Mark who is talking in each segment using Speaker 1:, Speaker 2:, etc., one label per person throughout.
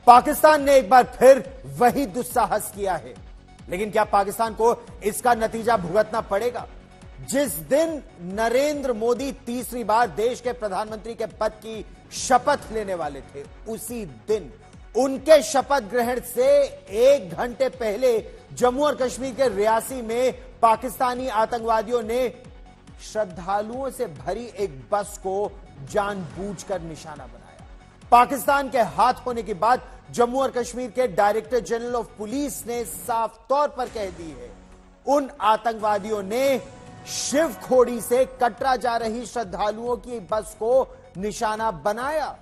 Speaker 1: पाकिस्तान ने एक बार फिर वही दुस्साहस किया है, लेकिन क्या पाकिस्तान को इसका नतीजा भुगतना पड़ेगा? जिस दिन नरेंद्र मोदी तीसरी बार देश के प्रधानमंत्री के पद की शपथ लेने वाले थे, उसी दिन उनके शपथ ग्रहण से 1 घंटे पहले जम्मू और कश्मीर के रियासी में पाकिस्तानी आतंकवादियों ने श्रद्धालुओं से भरी एक बस को जानबूझकर निशाना बनाया। पाकिस्तान के हाथ होने के बाद जम्मू और कश्मीर के डायरेक्टर जनरल ऑफ पुलिस ने साफ तौर पर कह दी है, उन आतंकवादियों ने शिवखोड़ी से कटरा जा रही श्रद्धालुओं की बस को निशाना बनाया।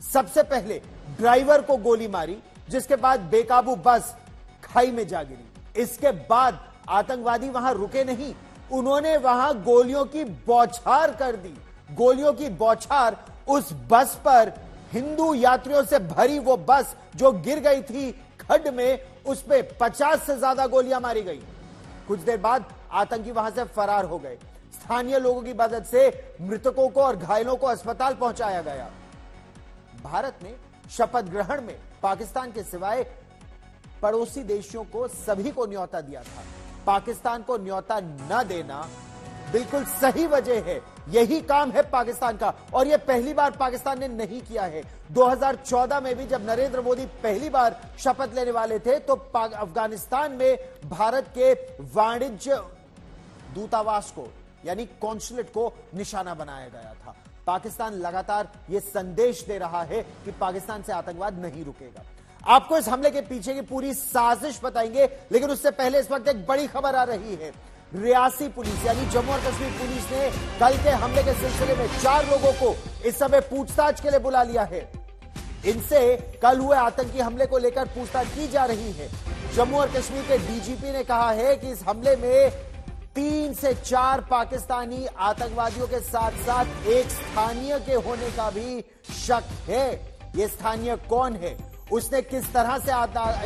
Speaker 1: सबसे पहले ड्राइवर को गोली मारी, जिसके बाद बेकाबू बस खाई में जा गिरी। इसके बाद आतंकवादी वहां रुके नहीं, उन्होंने वहां गोलियों की बौछार कर दी। गोलियों की बौछार उस बस पर, हिंदू यात्रियों से भरी वो बस जो गिर गई थी खड्ड में, उस पे 50 से ज्यादा गोलियां मारी गई। कुछ देर बाद आतंकी वहां से फरार हो गए। स्थानीय लोगों की मदद से मृतकों को और घायलों को अस्पताल पहुंचाया गया। भारत ने शपथ ग्रहण में पाकिस्तान के सिवाय पड़ोसी देशों को सभी को न्योता दिया था। पाकिस्तान को न्योता न देना बिल्कुल सही वजह है, यही काम है पाकिस्तान का, और यह पहली बार पाकिस्तान ने नहीं किया है। 2014 में भी जब नरेंद्र मोदी पहली बार शपथ लेने वाले थे तो अफगानिस्तान में भारत के वाणिज्य दूतावास को यानी कॉन्सुलेट को निशाना बनाया गया था। पाकिस्तान लगातार यह संदेश दे रहा है कि पाकिस्तान से आतंकवाद नहीं रुकेगा। आपको इस हमले के पीछे की पूरी साजिश बताएंगे, लेकिन उससे पहले इस वक्त एक बड़ी खबर आ रही है। रियासी पुलिस यानी जम्मू और कश्मीर पुलिस ने कल के हमले के सिलसिले में 4 लोगों को इस समय पूछताछ के लिए बुला लिया है। इनसे कल हुए आतंकी हमले को लेकर पूछताछ की जा रही है। जम्मू और कश्मीर के डीजीपी ने कहा है कि इस हमले में 3 से 4 पाकिस्तानी आतंकवादियों के साथ साथ एक स्थानीय के होने का भी शक है। यह स्थानीय कौन है, उसने किस तरह से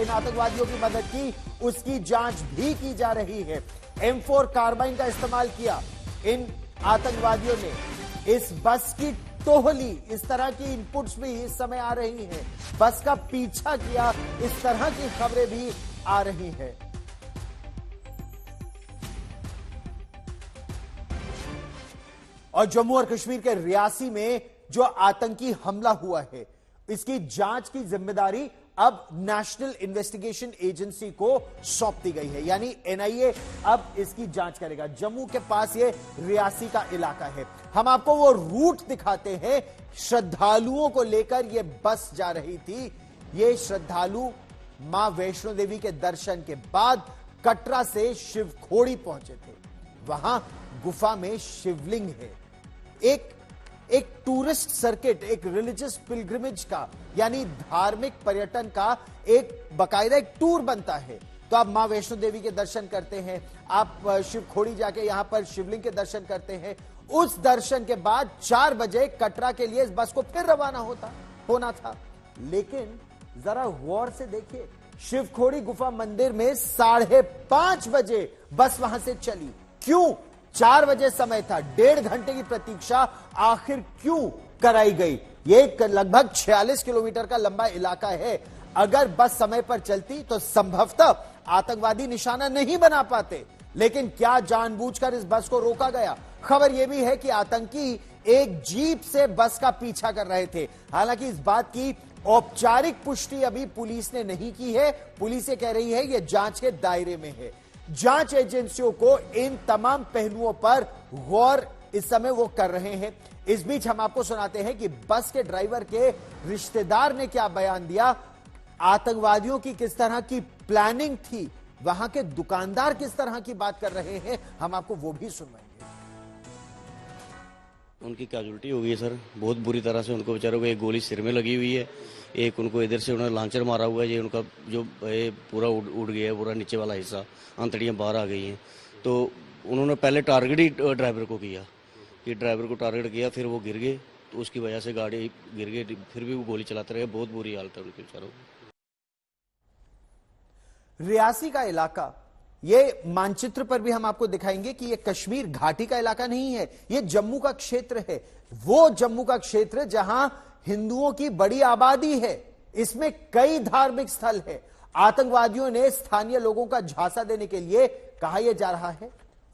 Speaker 1: इन आतंकवादियों की मदद की, उसकी जांच भी की जा रही है। M4 कार्बाइन का इस्तेमाल किया इन आतंकवादियों ने। इस बस की टोहली, इस तरह की इनपुट्स भी इस समय आ रही हैं। बस का पीछा किया, इस तरह की खबरें भी आ रही हैं। और जम्मू और कश्मीर के रियासी में जो आतंकी हमला हुआ है, इसकी जांच की जिम्मेदारी अब नेशनल इन्वेस्टिगेशन एजेंसी को सौंप दी गई है, यानी NIA अब इसकी जांच करेगा। जम्मू के पास ये रियासी का इलाका है। हम आपको वो रूट दिखाते हैं। श्रद्धालुओं को लेकर ये बस जा रही थी। ये श्रद्धालु मां वैष्णो देवी के दर्शन के बाद कटरा से शिवखोड़ी पहुंचे थे। वहां गुफा में शिवलिंग है। एक टूरिस्ट सर्किट, एक रिलीजियस पिलग्रिमेज का यानी धार्मिक पर्यटन का एक बाकायदा एक टूर बनता है। तो आप मां वैष्णो देवी के दर्शन करते हैं, आप शिवखोड़ी जाके यहां पर शिवलिंग के दर्शन करते हैं। उस दर्शन के बाद 4 बजे कटरा के लिए इस बस को फिर रवाना होना था। लेकिन जरा गौर से देखिए, शिवखोड़ी गुफा मंदिर में 5:30 बजे बस वहां से चली। क्यों? 4 बजे समय था, 1.5 घंटे की प्रतीक्षा आखिर क्यों कराई गई? ये लगभग 46 किलोमीटर का लंबा इलाका है। अगर बस समय पर चलती तो संभवतः आतंकवादी निशाना नहीं बना पाते, लेकिन क्या जानबूझकर इस बस को रोका गया? खबर यह भी है कि आतंकी एक जीप से बस का पीछा कर रहे थे। हालांकि इस बात की औपचारिक पुष्टि अभी पुलिस ने नहीं की है। पुलिस ये कह रही है यह जांच के दायरे में है। जांच एजेंसियों को इन तमाम पहलुओं पर गौर इस समय वो कर रहे हैं। इस बीच हम आपको सुनाते हैं कि बस के ड्राइवर के रिश्तेदार ने क्या बयान दिया, आतंकवादियों की किस तरह की प्लानिंग थी, वहां के दुकानदार किस तरह की बात कर रहे हैं, हम आपको वो भी सुनवाएंगे।
Speaker 2: उनकी कैजुअल्टी हो गई है सर, बहुत बुरी तरह से। उनको बेचारों को एक गोली सिर में लगी हुई है, एक उनको इधर से उन्होंने लांचर मारा हुआ है। ये उनका जो पूरा उड़ गया है, पूरा नीचे वाला हिस्सा, आंतड़ियाँ बाहर आ गई हैं। तो उन्होंने पहले टारगेट ही ड्राइवर को किया, कि ड्राइवर को टारगेट किया, फिर वो गिर गए, तो उसकी वजह से गाड़ी गिर गई। फिर भी वो गोली चलाते रहे। बहुत बुरी हालत है उनके बेचारों की।
Speaker 1: रियासी का इलाका, ये मानचित्र पर भी हम आपको दिखाएंगे कि ये कश्मीर घाटी का इलाका नहीं है, ये जम्मू का क्षेत्र है। वो जम्मू का क्षेत्र जहां हिंदुओं की बड़ी आबादी है। इसमें कई धार्मिक स्थल है। आतंकवादियों ने स्थानीय लोगों का झांसा देने के लिए, कहा यह जा रहा है,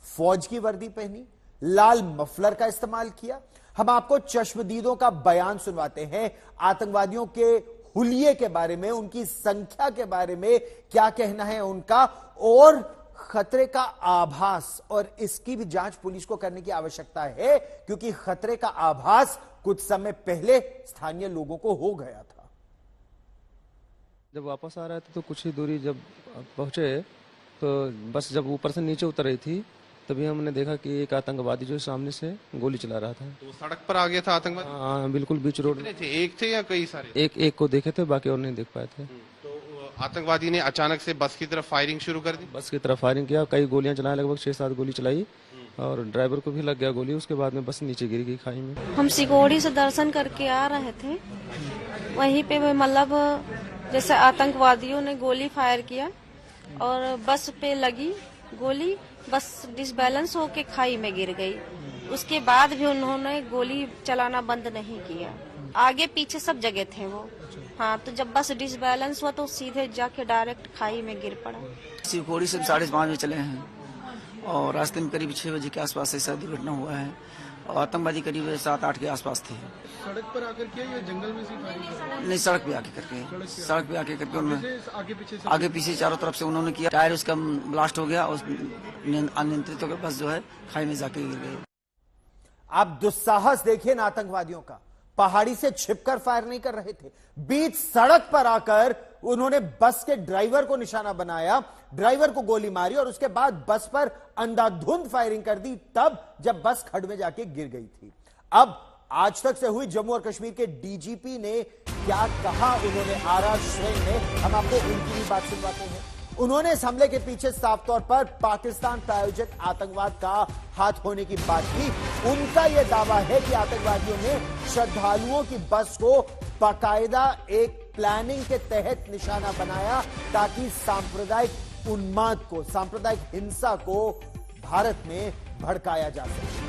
Speaker 1: फौज की वर्दी पहनी, लाल मफलर का इस्तेमाल किया। हम आपको चश्मदीदों का बयान सुनवाते हैं आतंकवादियों के हुलिये के बारे में, उनकी संख्या के बारे में क्या कहना है उनका, और खतरे का आभास, और इसकी भी जांच पुलिस को करने की आवश्यकता है क्योंकि खतरे का आभास कुछ समय पहले स्थानीय लोगों को हो गया था।
Speaker 3: जब वापस आ रहे थे तो कुछ ही दूरी जब पहुंचे तो बस जब ऊपर से नीचे उतर रही थी तभी हमने देखा कि एक आतंकवादी जो सामने से गोली चला रहा था।
Speaker 4: तो सड़क पर आ गया था आतंकवादी?
Speaker 3: हाँ, बिल्कुल बीच रोड
Speaker 4: थे। एक थे या कई सारे?
Speaker 3: एक को देखे थे, बाकी और नहीं देख पाए थे।
Speaker 4: तो आतंकवादी ने अचानक से बस की तरफ फायरिंग शुरू कर दी?
Speaker 3: बस की तरफ फायरिंग किया, कई गोलियां चलाए, लगभग 6-7 गोली चलाई और ड्राइवर को भी लग गया गोली। उसके बाद में बस नीचे गिर गई खाई में।
Speaker 5: हम सिकोड़ी से दर्शन करके आ रहे थे, वहीं पे मतलब जैसे आतंकवादियों ने गोली फायर किया और बस पे लगी गोली, बस डिसबैलेंस होके खाई में गिर गई। उसके बाद भी उन्होंने गोली चलाना बंद नहीं किया, आगे पीछे सब जगह थे वो। हाँ, तो जब बस डिसबैलेंस हुआ तो सीधे जाके डायरेक्ट खाई में गिर पड़ा।
Speaker 6: सिकोड़ी से 5:30 बजे चले हैं और रास्ते में करीब 6 बजे के आसपास ऐसा दुर्घटना हुआ है और आतंकवादी करीब 7-8 के आसपास थे।
Speaker 4: सड़क पर आकर के या जंगल में से फायरिंग?
Speaker 6: नहीं, सड़क पे आके करके उन्होंने आगे पीछे चारों तरफ से उन्होंने किया। टायर उसका ब्लास्ट हो गया और अनियंत्रित होकर बस जो है खाई में जाके गिर गई।
Speaker 1: आप दुस्साहस देखिए ना आतंकवादियों का, पहाड़ी से छिपकर फायर नहीं कर रहे थे, बीच सड़क पर आकर उन्होंने बस के ड्राइवर को निशाना बनाया, ड्राइवर को गोली मारी और उसके बाद बस पर अंधाधुंध फायरिंग कर दी, तब जब बस खड्ड में जाके गिर गई थी। अब आज तक से हुई जम्मू और कश्मीर के डीजीपी ने क्या कहा, उन्होंने आरा श्रेणी में, हम आपको उनकी भी बात सुनवाते हैं। उन्होंने इस हमले के पीछे साफ तौर पर पाकिस्तान प्रायोजित आतंकवाद का हाथ होने की बात की। उनका यह दावा है कि आतंकवादियों ने श्रद्धालुओं की बस को बाकायदा एक प्लानिंग के तहत निशाना बनाया ताकि सांप्रदायिक उन्माद को, सांप्रदायिक हिंसा को भारत में भड़काया जा सके।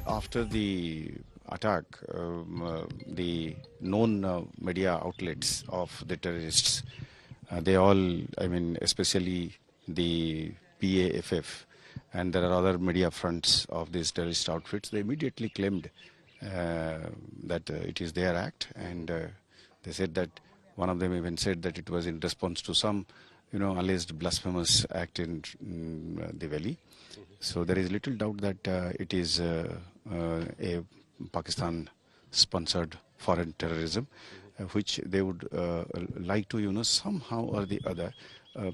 Speaker 7: After the attack, the known media outlets of the terrorists, they all, I mean, especially the PAFF, and there are other media fronts of these terrorist outfits, they immediately claimed that it is their act, and they said that one of them even said that it was in response to some, alleged blasphemous act in the valley. So there is little doubt that it is a Pakistan-sponsored foreign terrorism, which they would like to, somehow or the other,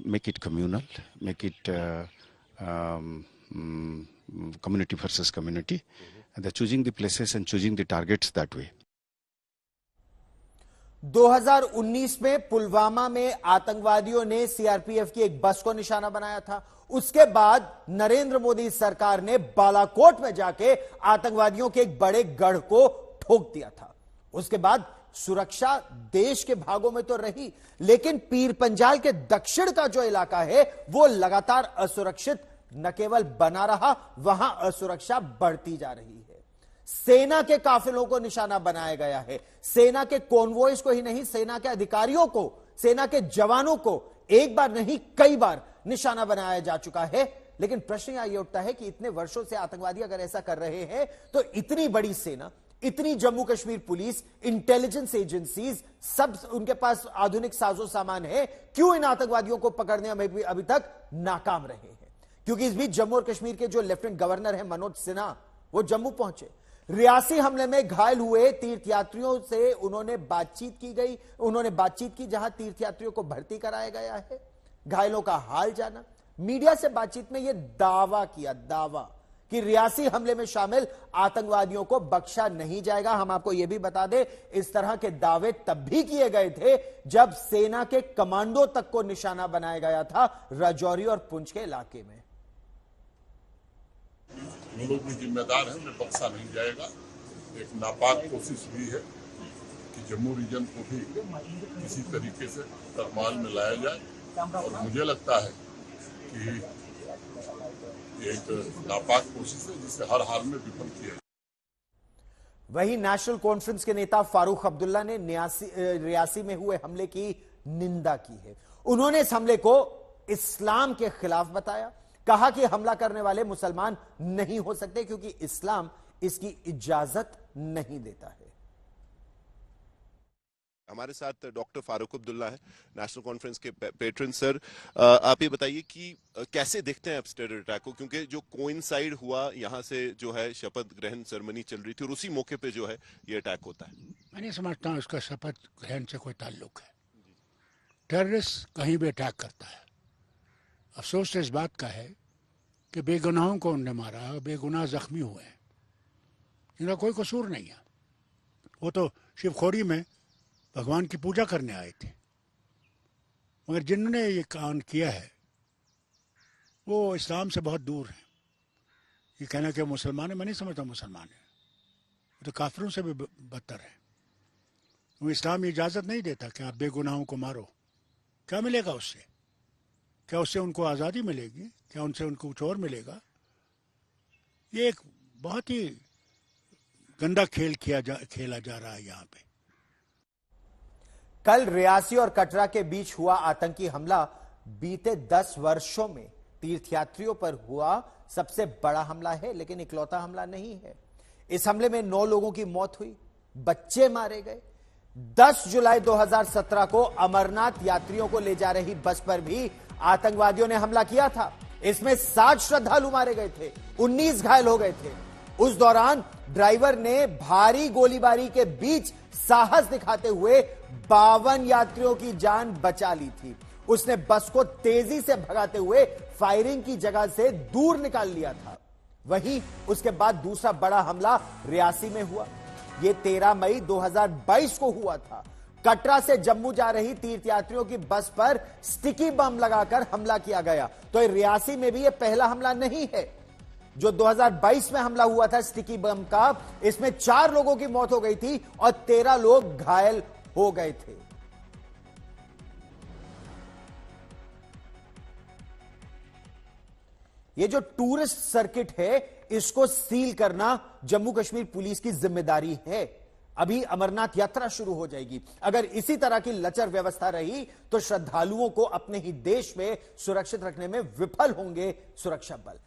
Speaker 7: make it communal, make it community versus community. And they're choosing the places and choosing the targets that way.
Speaker 1: 2019 में पुलवामा में आतंकवादियों ने CRPF की एक बस को निशाना बनाया था। उसके बाद नरेंद्र मोदी सरकार ने बालाकोट में जाके आतंकवादियों के एक बड़े गढ़ को ठोक दिया था। उसके बाद सुरक्षा देश के भागों में तो रही, लेकिन पीर पंजाल के दक्षिण का जो इलाका है वो लगातार असुरक्षित न केवल बना रहा, वहां असुरक्षा बढ़ती जा रही है। सेना के काफिलों को निशाना बनाया गया है, सेना के कॉन्वॉयज को ही नहीं, सेना के अधिकारियों को, सेना के जवानों को एक बार नहीं कई बार निशाना बनाया जा चुका है। लेकिन प्रश्न यह उठता है कि इतने वर्षों से आतंकवादी अगर ऐसा कर रहे हैं तो इतनी बड़ी सेना, इतनी Jammu Kashmir police, intelligence agencies, सब उनके पास आधुनिक साजो सामान है, क्यों इन आतंकवादियों को पकड़ने में भी अभी तक नाकाम रहे हैं? क्योंकि इस बीच जम्मू और कश्मीर के जो लेफ्टिनेंट गवर्नर हैं मनोज सिन्हा, वो जम्मू पहुंचे। रियासी हमले में घायल हुए तीर्थयात्रियों से उन्होंने बातचीत की, जहां तीर्थयात्रियों को भर्ती कराया गया है, घायलों का हाल जाना। मीडिया से बातचीत में यह दावा कि रियासी हमले में शामिल आतंकवादियों को बख्शा नहीं जाएगा। हम आपको यह भी बता दें, इस तरह के दावे तब भी किए गए थे जब सेना के कमांडो तक को निशाना बनाया गया था राजौरी और पुंछ के इलाके में।
Speaker 8: हम लोग भी जिम्मेदार हैं, उन्हें बख्शा नहीं जाएगा। एक नापाक कोशिश हुई है कि जम्मू रीजन को भी किसी तरीके से तरमाल में लाया जाए, और मुझे लगता है कि एक नापाक कोशिश है जिसे हर हाल में विफल किया जाए।
Speaker 1: वहीं नेशनल कॉन्फ्रेंस के नेता फारूक अब्दुल्ला ने रियासी में हुए हमले की निंदा की है। उन्होंने इस हमले को इस्लाम के खिलाफ बताया, कहा कि हमला करने वाले मुसलमान नहीं हो सकते क्योंकि इस्लाम इसकी इजाजत नहीं देता है।
Speaker 9: हमारे साथ डॉक्टर फारूक अब्दुल्ला है, नेशनल कॉन्फ्रेंस के पेट्रन। सर, आप ये बताइए कि कैसे देखते हैं आप टेरर अटैक को, क्योंकि जो कोइंसाइड हुआ यहाँ से जो है शपथ ग्रहण सेरेमनी चल रही थी और उसी मौके पे जो है ये अटैक होता है।
Speaker 10: मैं नहीं समझता हूँ इसका शपथ ग्रहण से कोई ताल्लुक है। टेररिस्ट कहीं भी अटैक करता है। अफसोस इस बात का है कि बेगुनाहों को उन्होंने मारा, बेगुनाह जख्मी हुए, इनका कोई कसूर नहीं है। वो तो शिवखोरी में भगवान की पूजा करने आए थे, मगर जिन्होंने ये काम किया है वो इस्लाम से बहुत दूर है। ये कहना कि मुसलमान है, मैं नहीं समझता मुसलमान है, वो तो काफिरों से भी बदतर है। वो इस्लाम इजाज़त नहीं देता कि आप बेगुनाहों को मारो। क्या मिलेगा उससे? क्या उससे उनको आज़ादी मिलेगी? क्या उनसे उनको कुछ और मिलेगा? ये एक बहुत ही गंदा खेल खेला जा रहा है यहाँ पे।
Speaker 1: कल रियासी और कटरा के बीच हुआ आतंकी हमला बीते 10 वर्षों में तीर्थयात्रियों पर हुआ सबसे बड़ा हमला है, लेकिन इकलौता हमला नहीं है। इस हमले में 9 लोगों की मौत हुई, बच्चे मारे गए। 10 जुलाई 2017 को अमरनाथ यात्रियों को ले जा रही बस पर भी आतंकवादियों ने हमला किया था। इसमें 7 श्रद्धालु मारे गए थे, 19 घायल हो गए थे। उस दौरान ड्राइवर ने भारी गोलीबारी के बीच साहस दिखाते हुए 52 यात्रियों की जान बचा ली थी। उसने बस को तेजी से भगाते हुए फायरिंग की जगह से दूर निकाल लिया था। वहीं उसके बाद दूसरा बड़ा हमला रियासी में हुआ। यह 13 मई 2022 को हुआ था। कटरा से जम्मू जा रही तीर्थयात्रियों की बस पर स्टिकी बम लगाकर हमला किया गया। तो रियासी में भी यह पहला हमला नहीं है। जो 2022 में हमला हुआ था स्टिकी बम का, इसमें 4 लोगों की मौत हो गई थी और 13 लोग घायल हो गए थे। ये जो टूरिस्ट सर्किट है, इसको सील करना जम्मू कश्मीर पुलिस की जिम्मेदारी है। अभी अमरनाथ यात्रा शुरू हो जाएगी। अगर इसी तरह की लचर व्यवस्था रही तो श्रद्धालुओं को अपने ही देश में सुरक्षित रखने में विफल होंगे सुरक्षा बल।